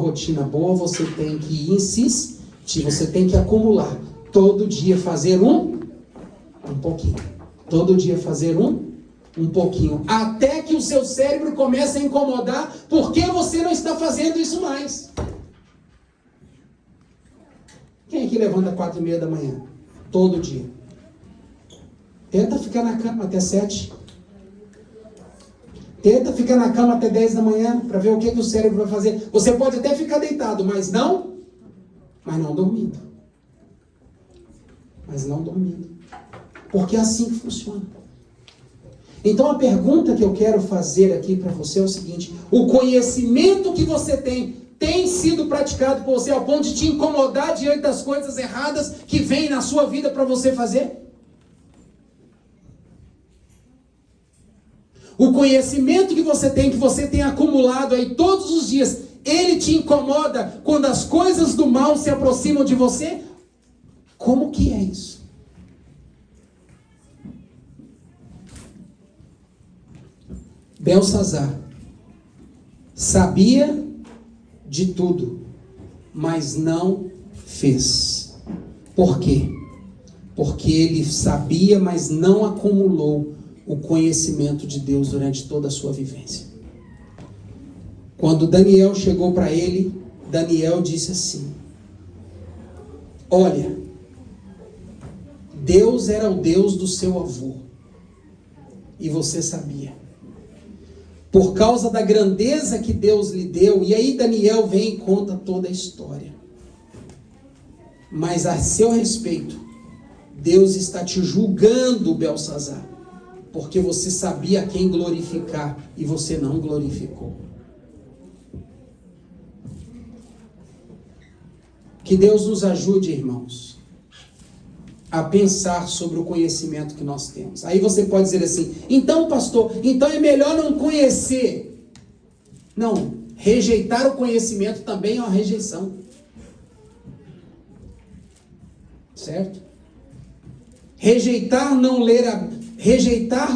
rotina boa, você tem que insistir, você tem que acumular. Todo dia fazer um pouquinho. Todo dia fazer um pouquinho. Até que o seu cérebro comece a incomodar, porque você não está fazendo isso mais. Quem aqui levanta 4:30 da manhã? Todo dia. Tenta ficar na cama até 7. Tenta ficar na cama até 10 da manhã, para ver o que o cérebro vai fazer. Você pode até ficar deitado, mas não dormindo. Mas não dormindo. Porque é assim que funciona. Então a pergunta que eu quero fazer aqui para você é o seguinte: o conhecimento que você tem sido praticado por você ao ponto de te incomodar diante das coisas erradas que vêm na sua vida para você fazer? O conhecimento que você tem acumulado aí todos os dias, ele te incomoda quando as coisas do mal se aproximam de você? Como que é isso? Belsazar sabia de tudo, mas não fez. Por quê? Porque ele sabia, mas não acumulou o conhecimento de Deus durante toda a sua vivência. Quando Daniel chegou para ele, Daniel disse assim: olha, Deus era o Deus do seu avô, e você sabia. Por causa da grandeza que Deus lhe deu, e aí Daniel vem e conta toda a história. Mas a seu respeito, Deus está te julgando, Belsazar, porque você sabia a quem glorificar e você não glorificou. Que Deus nos ajude, irmãos, a pensar sobre o conhecimento que nós temos. Aí você pode dizer assim: então, pastor, então é melhor não conhecer. Não, rejeitar o conhecimento também é uma rejeição. Certo? Rejeitar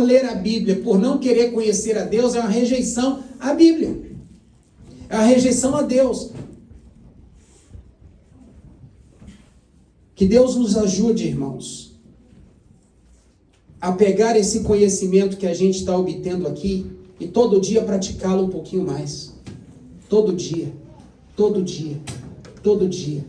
ler a Bíblia por não querer conhecer a Deus é uma rejeição à Bíblia. É uma rejeição a Deus. Que Deus nos ajude, irmãos, a pegar esse conhecimento que a gente está obtendo aqui e todo dia praticá-lo um pouquinho mais. Todo dia, todo dia, todo dia.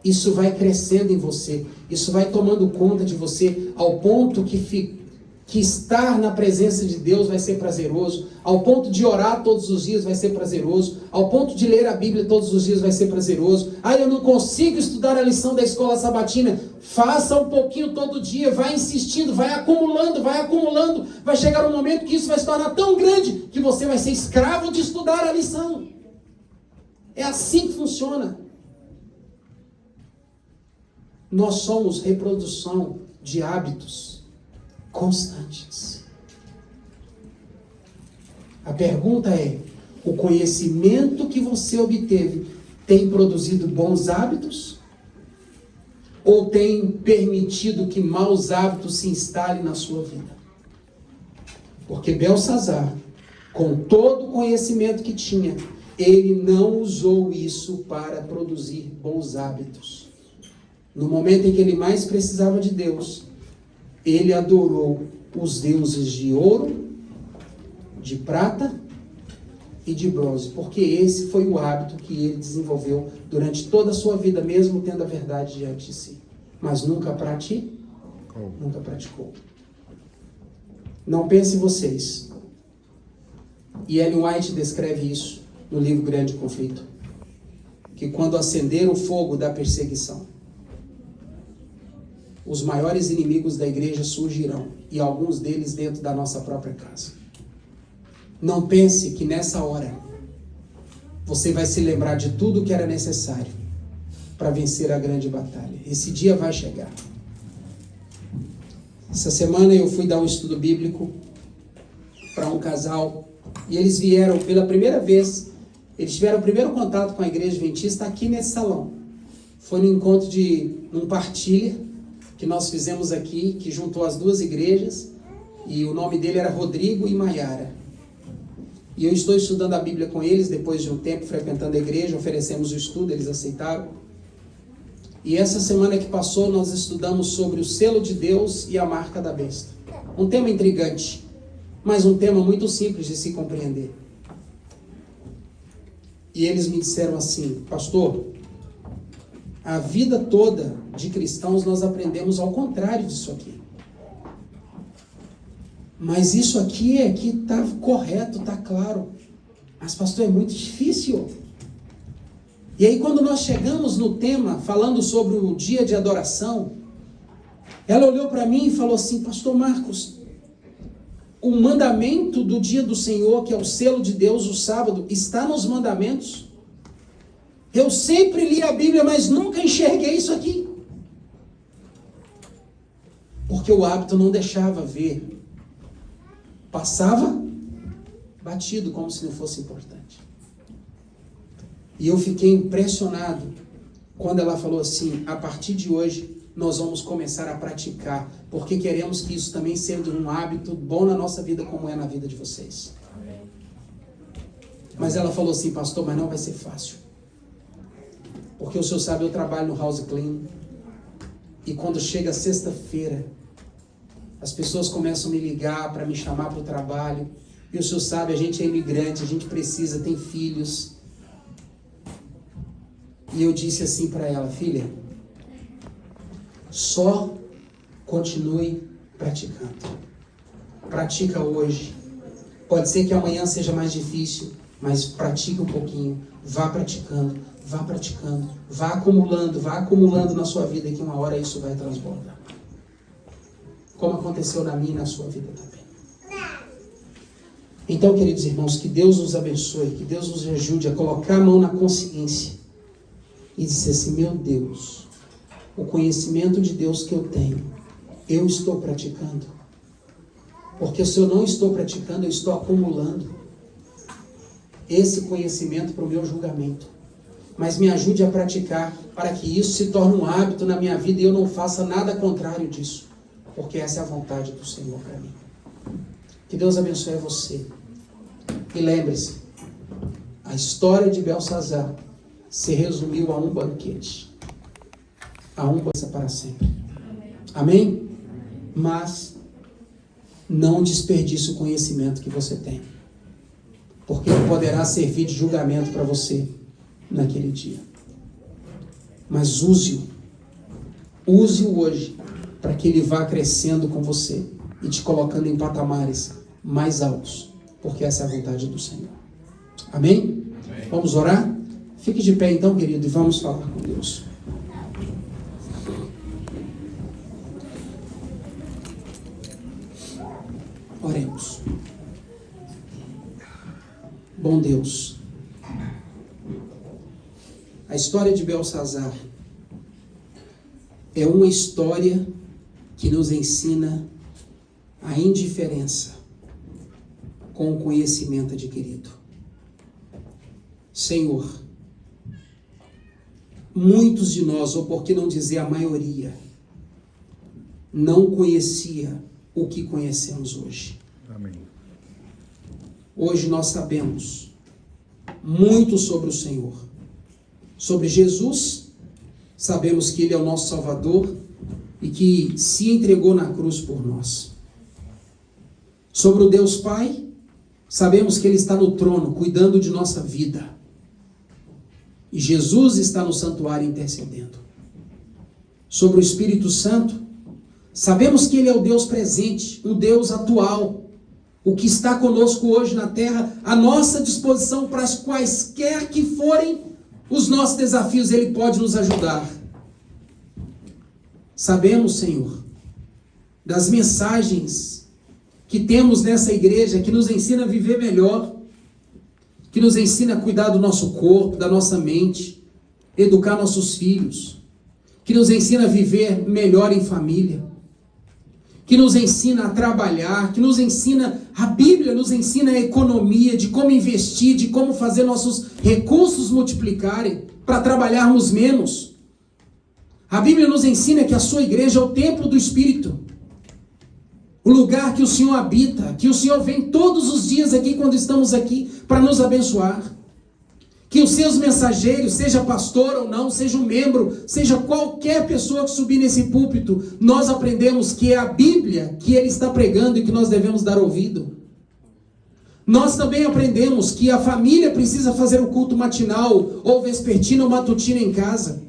Isso vai crescendo em você, isso vai tomando conta de você ao ponto que estar na presença de Deus vai ser prazeroso, ao ponto de orar todos os dias vai ser prazeroso, ao ponto de ler a Bíblia todos os dias vai ser prazeroso. Eu não consigo estudar a lição da escola sabatina. Faça um pouquinho todo dia, vai insistindo, vai acumulando, vai chegar um momento que isso vai se tornar tão grande que você vai ser escravo de estudar a lição. É assim que funciona. Nós somos reprodução de hábitos constantes. A pergunta é: o conhecimento que você obteve tem produzido bons hábitos? Ou tem permitido que maus hábitos se instalem na sua vida? Porque Belsazar, com todo o conhecimento que tinha, ele não usou isso para produzir bons hábitos. No momento em que ele mais precisava de Deus, ele adorou os deuses de ouro, de prata e de bronze, porque esse foi o hábito que ele desenvolveu durante toda a sua vida, mesmo tendo a verdade diante de si. Mas nunca praticou. Não pense vocês. E Ellen White descreve isso no livro Grande Conflito, que quando acender o fogo da perseguição, os maiores inimigos da igreja surgirão, e alguns deles dentro da nossa própria casa. Não pense que nessa hora você vai se lembrar de tudo que era necessário para vencer a grande batalha. Esse dia vai chegar. Essa semana eu fui dar um estudo bíblico para um casal, e eles vieram pela primeira vez, eles tiveram o primeiro contato com a igreja adventista aqui nesse salão. Foi no encontro num partilha que nós fizemos aqui, que juntou as duas igrejas, e o nome dele era Rodrigo e Maiara. E eu estou estudando a Bíblia com eles, depois de um tempo frequentando a igreja, oferecemos o estudo, eles aceitaram. E essa semana que passou, nós estudamos sobre o selo de Deus e a marca da besta. Um tema intrigante, mas um tema muito simples de se compreender. E eles me disseram assim: pastor, a vida toda de cristãos nós aprendemos ao contrário disso aqui. Mas isso aqui está correto, está claro. Mas pastor, é muito difícil. E aí quando nós chegamos no tema, falando sobre o dia de adoração, ela olhou para mim e falou assim: pastor Marcos, o mandamento do dia do Senhor, que é o selo de Deus, o sábado, está nos mandamentos? Eu sempre li a Bíblia, mas nunca enxerguei isso aqui. Porque o hábito não deixava ver. Passava batido, como se não fosse importante. E eu fiquei impressionado quando ela falou assim: a partir de hoje nós vamos começar a praticar, porque queremos que isso também seja um hábito bom na nossa vida, como é na vida de vocês. Mas ela falou assim: pastor, mas não vai ser fácil. Porque o senhor sabe, eu trabalho no house clean, e quando chega sexta-feira, as pessoas começam a me ligar para me chamar para o trabalho. E o senhor sabe, a gente é imigrante, a gente precisa, tem filhos. E eu disse assim para ela: filha, só continue praticando. Pratica hoje. Pode ser que amanhã seja mais difícil, mas pratica um pouquinho. Vá praticando, vá acumulando na sua vida, que uma hora isso vai transbordar. Como aconteceu na minha e na sua vida também. Então, queridos irmãos, que Deus nos abençoe, que Deus nos ajude a colocar a mão na consciência e dizer assim: meu Deus, o conhecimento de Deus que eu tenho, eu estou praticando. Porque se eu não estou praticando, eu estou acumulando esse conhecimento para o meu julgamento. Mas me ajude a praticar, para que isso se torne um hábito na minha vida e eu não faça nada contrário disso. Porque essa é a vontade do Senhor para mim. Que Deus abençoe você. E lembre-se, a história de Belsazar se resumiu a um banquete. A um banquete para sempre. Amém? Mas não desperdice o conhecimento que você tem. Porque ele poderá servir de julgamento para você naquele dia. Mas use-o. Use-o hoje, para que ele vá crescendo com você e te colocando em patamares mais altos, porque essa é a vontade do Senhor. Amém? Amém. Vamos orar? Fique de pé então, querido, e vamos falar com Deus. Oremos. Bom Deus, a história de Belsazar é uma história que nos ensina a indiferença com o conhecimento adquirido. Senhor, muitos de nós, ou por que não dizer a maioria, não conhecia o que conhecemos hoje. Amém. Hoje nós sabemos muito sobre o Senhor. Sobre Jesus, sabemos que Ele é o nosso Salvador e que se entregou na cruz por nós. Sobre o Deus Pai, sabemos que Ele está no trono, cuidando de nossa vida. E Jesus está no santuário intercedendo. Sobre o Espírito Santo, sabemos que Ele é o Deus presente, o Deus atual, o que está conosco hoje na terra, à nossa disposição para as quaisquer que forem os nossos desafios, Ele pode nos ajudar. Sabemos, Senhor, das mensagens que temos nessa igreja, que nos ensina a viver melhor, que nos ensina a cuidar do nosso corpo, da nossa mente, educar nossos filhos, que nos ensina a viver melhor em família, que nos ensina a trabalhar, que nos ensina, a Bíblia nos ensina a economia, de como investir, de como fazer nossos recursos multiplicarem, para trabalharmos menos. A Bíblia nos ensina que a sua igreja é o templo do Espírito. o lugar que o Senhor habita, que o Senhor vem todos os dias aqui quando estamos aqui para nos abençoar. Que os seus mensageiros, seja pastor ou não, seja um membro, seja qualquer pessoa que subir nesse púlpito, nós aprendemos que é a Bíblia que ele está pregando e que nós devemos dar ouvido. Nós também aprendemos que a família precisa fazer o culto matinal, ou vespertino ou matutino em casa.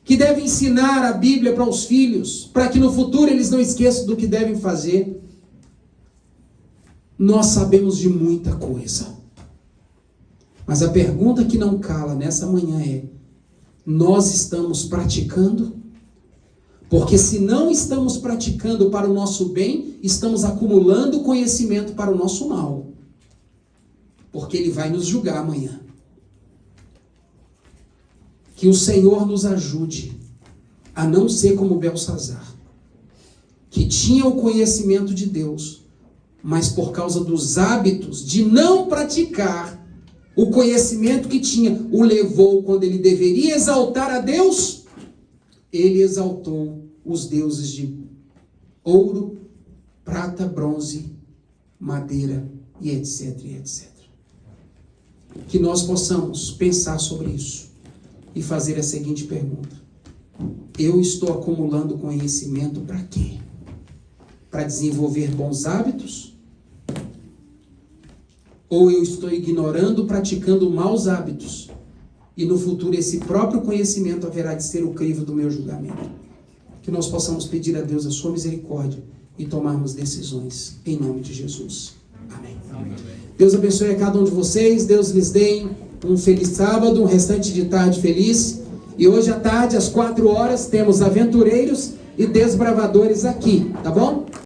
Que deve ensinar a Bíblia para os filhos, para que no futuro eles não esqueçam do que devem fazer. Nós sabemos de muita coisa. Mas a pergunta que não cala nessa manhã é: nós estamos praticando? Porque se não estamos praticando para o nosso bem, estamos acumulando conhecimento para o nosso mal. Porque Ele vai nos julgar amanhã. Que o Senhor nos ajude a não ser como Belsazar, que tinha o conhecimento de Deus, mas por causa dos hábitos de não praticar, o conhecimento que tinha o levou, quando ele deveria exaltar a Deus, ele exaltou os deuses de ouro, prata, bronze, madeira e etc, e etc. Que nós possamos pensar sobre isso e fazer a seguinte pergunta: eu estou acumulando conhecimento para quê? Para desenvolver bons hábitos? Ou eu estou ignorando, praticando maus hábitos, e no futuro esse próprio conhecimento haverá de ser o crivo do meu julgamento? Que nós possamos pedir a Deus a sua misericórdia e tomarmos decisões em nome de Jesus. Amém. Amém. Deus abençoe a cada um de vocês, Deus lhes dê um feliz sábado, um restante de tarde feliz. E hoje à tarde, às 4 horas, temos aventureiros e desbravadores aqui, tá bom?